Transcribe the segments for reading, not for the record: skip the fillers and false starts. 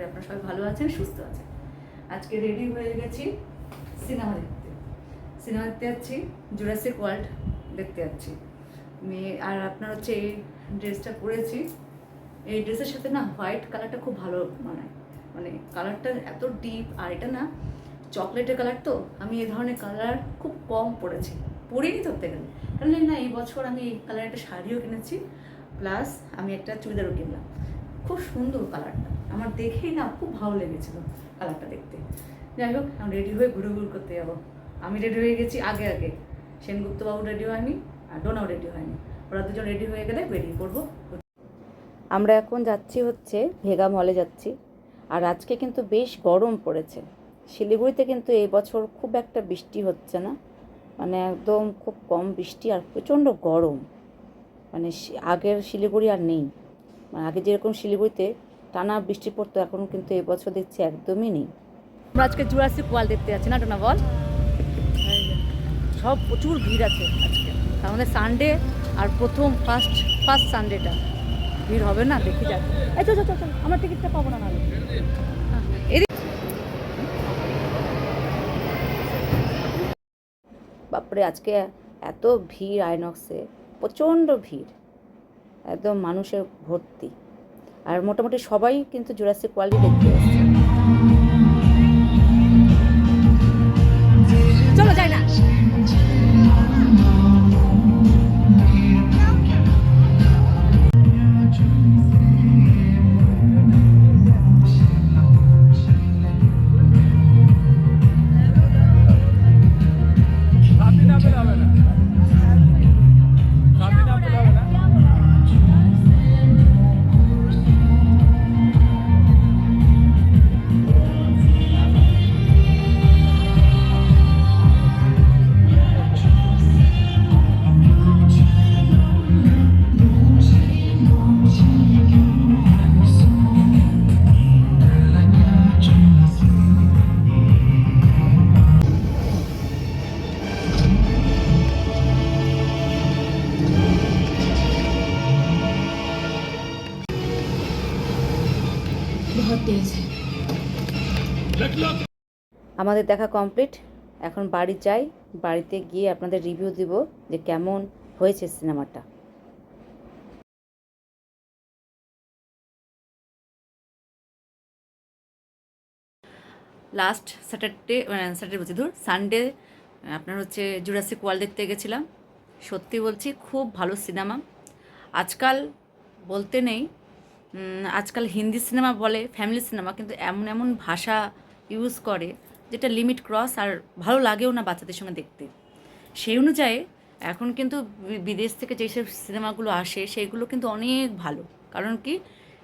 করি আপনারা সবাই ভালো আছেন, সুস্থ আছেন। আজকে রেডি হয়ে গেছি সিনেমা দেখতে যাচ্ছি, জুরাসিক ওয়ার্ল্ড দেখতে যাচ্ছি মেয়ে। আর আপনার হচ্ছে এই ড্রেসটা পরেছি, এই ড্রেসের সাথে না হোয়াইট কালারটা খুব ভালো মানায়, মানে কালারটা এত ডিপ। আর এটা না চকলেটের কালার, তো আমি এই ধরনের কালার খুব কম পরেছি, পরিনি ধরতে গেলে। কারণ না এই বছর আমি এই কালার একটা শাড়িও কিনেছি, প্লাস আমি একটা চুড়িদারও কিনলাম। খুব সুন্দর কালারটা, আমার দেখেই না খুব ভালো লেগেছিল কালারটা দেখতে। যাই হোক, আমি রেডি হয়ে ঘুরে করতে যাবো। আমি রেডি হয়ে গেছি আগে, সেনগুপ্তবাবু রেডি হয়নি আর ডোনাও রেডি হয়নি। ওরা দুজন রেডি হয়ে গেলে বেরিয়ে পড়বো। আমরা এখন যাচ্ছি হচ্ছে ভেগা মলে যাচ্ছি। আর আজকে কিন্তু বেশ গরম পড়েছে। শিলিগুড়িতে কিন্তু এই বছর খুব একটা বৃষ্টি হচ্ছে না, মানে একদম খুব কম বৃষ্টি আর প্রচণ্ড গরম। মানে আগের শিলিগুড়ি আর নেই, মানে আগে যেরকম শিলিগুড়িতে টানা বৃষ্টি পড়তো, এখন কিন্তু এবছর দেখছি একদমই নেই। আমরা আজকে জুরাসিক ওয়ার্ল্ড দেখতে যাচ্ছি না টোনা বল? সব প্রচুর ভিড় আছে আজকে, আমাদের সানডে আর ফার্স্ট সানডেটা ভিড় হবে না, দেখি যাক। এই চল, আমার টিকিটটা পাবো না নাহলে। বাপরে, আজকে এত ভিড় আইনক্সে, প্রচণ্ড ভিড়, একদম মানুষের ভর্তি। আর মোটামুটি সবাই কিন্তু জুরাসিক ওয়ার্ল্ডই দেখতে এসেছে। চলো যাই না। আমাদের দেখা কমপ্লিট, এখন বাড়ি যাই। বাড়িতে গিয়ে আপনাদের রিভিউ দিব যে কেমন হয়েছে সিনেমাটা। লাস্ট স্যাটারডে বলছি, সানডে আপনার হচ্ছে জুরাসিক ওয়ার্ল্ড দেখতে গেছিলাম। সত্যি বলছি, খুব ভালো সিনেমা। আজকাল বলতে নেই, আজকাল হিন্দি সিনেমা বলে ফ্যামিলি সিনেমা, কিন্তু এমন এমন ভাষা ইউজ করে যেটা লিমিট ক্রস, আর ভালো লাগেও না বাচ্চাদের সঙ্গে দেখতে। সেই অনুযায়ী এখন কিন্তু বিদেশ থেকে যেসব সিনেমাগুলো আসে সেইগুলো কিন্তু অনেক ভালো। কারণ কি,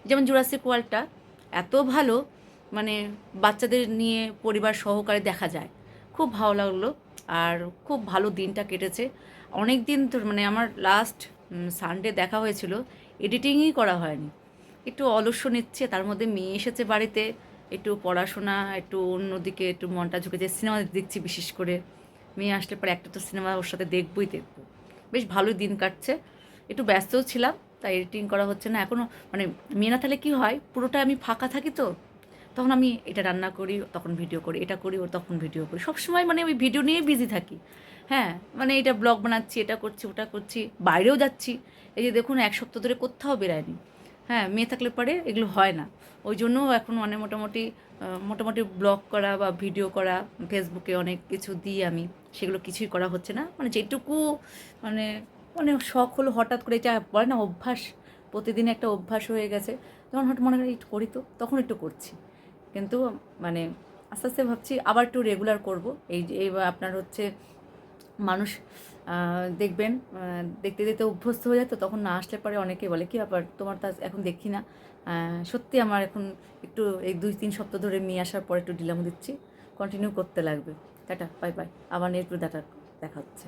যেমন জুরাসিক ওয়ার্ল্ডটা এত ভালো, মানে বাচ্চাদের নিয়ে পরিবার সহকারে দেখা যায়, খুব ভালো লাগলো। আর খুব ভালো দিনটা কেটেছে। অনেক দিন তো, মানে আমার লাস্ট সানডে দেখা হয়েছিল, এডিটিংই করা হয়নি, একটু অলস্য নিচ্ছে। তার মধ্যে মেয়ে এসেছে বাড়িতে, একটু পড়াশোনা, একটু অন্যদিকে একটু মনটা ঝুঁকেছে। সিনেমা দেখছি বিশেষ করে, মেয়ে আসলে পরে একটা তো সিনেমা ওর সাথে দেখবই। বেশ ভালোই দিন কাটছে। একটু ব্যস্তও ছিলাম, তাই এডিটিং করা হচ্ছে না এখনও। মানে মেয়ে না থাকলে কী হয়, পুরোটা আমি ফাঁকা থাকি, তো তখন আমি এটা রান্না করি, তখন ভিডিও করি, এটা করি, ও তখন ভিডিও করি, সবসময় মানে ওই ভিডিও নিয়ে বিজি থাকি। হ্যাঁ, মানে এটা ব্লগ বানাচ্ছি, এটা করছি, ওটা করছি, বাইরেও যাচ্ছি। এই যে দেখুন, 1 সপ্তাহ ধরে কোথাও বেরায়নি। হ্যাঁ, মেয়ে থাকলে পরে এগুলো হয় না। ওই জন্য এখন মানে মোটামুটি ব্লগ করা বা ভিডিও করা, ফেসবুকে অনেক কিছু দিই আমি, সেগুলো কিছুই করা হচ্ছে না। মানে যেটুকু মানে মানে শখ হলো হঠাৎ করে, এটা বলে না অভ্যাস, প্রতিদিন একটা অভ্যাস হয়ে গেছে। যখন হঠাৎ মনে করি একটু করি, তো তখন একটু করছি। কিন্তু মানে আস্তে আস্তে ভাবছি আবার একটু রেগুলার করব। এই আপনার হচ্ছে মানুষ দেখবেন, দেখতে দেখতে অভ্যস্ত হয়ে যায়, তো তখন না আসলে পরে অনেকে বলে কী ব্যাপার তোমার, তা এখন দেখি না। সত্যি আমার এখন একটু এই 2-3 সপ্তাহ ধরে মেয়ে আসার পর একটু ঢিলাম দিচ্ছি, কন্টিনিউ করতে লাগবে। টাটা, বাই বাই, আবার নেক্সট দেখা হচ্ছে।